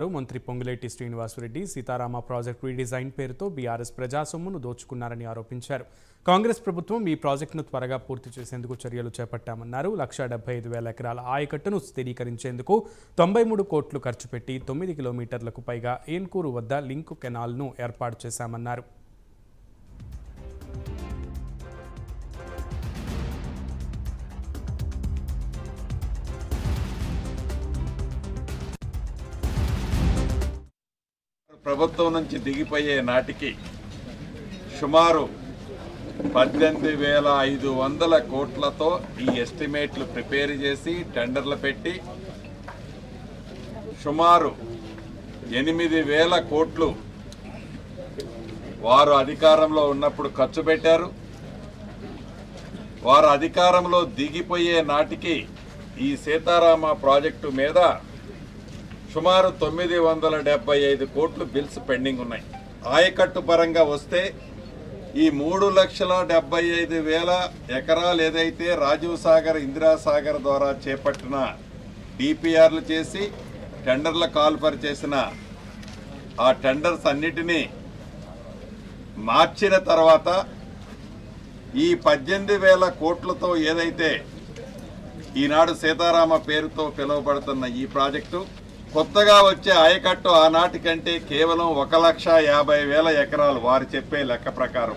మంత్రి Ponguleti Srinivasa Reddy Sitarama project redesign పేరుతో BRS ప్రజా సొమ్మును దోచుకున్నారని ఆరోపించారు. కాంగ్రెస్ ప్రభుత్వం ఈ ప్రాజెక్టును త్వరగా పూర్తి చేసేందుకు చర్యలు చేపట్టామన్నారు. 1,75,000 ఎకరాల ఆయకట్టును స్థిరీకరించేందుకు 93 కోట్లు ఖర్చు పెట్టి 9 కిలోమీటర్లకు పైగా ఏన్కూరు వద్ద లింకు కెనాల్ను ఏర్పాటు చేశామన్నారు. ప్రభుత్వం నుంచి దిగిపోయే నాటికి సుమారు 18,500 కోట్లతో ఈ ఎస్టిమేట్లు ప్రిపేర్ చేసి టెండర్లు పెట్టి సుమారు 8,000 కోట్లు వారు అధికారంలో ఉన్నప్పుడు ఖర్చు పెట్టారు. వారు అధికారంలో దిగిపోయే నాటికి ఈ సీతారామ ప్రాజెక్టు మీద సుమారు 975 కోట్లు బిల్స్ పెండింగ్ ఉన్నాయి. ఆయకట్టు పరంగా వస్తే ఈ 3,75,000 ఎకరాలు ఏదైతే రాజీవ్ సాగర్ ఇందిరాసాగర్ ద్వారా చేపట్టిన డిపిఆర్లు చేసి టెండర్ల కాల్ఫర్ చేసిన ఆ టెండర్స్ అన్నిటినీ మార్చిన తర్వాత ఈ 18,000 కోట్లతో ఏదైతే ఈనాడు సీతారామ పేరుతో పిలువబడుతున్న ఈ ప్రాజెక్టు కొత్తగా వచ్చే ఆయకట్టు ఆనాటి కంటే కేవలం 1,50,000 ఎకరాలు వారు చెప్పే లెక్క ప్రకారం.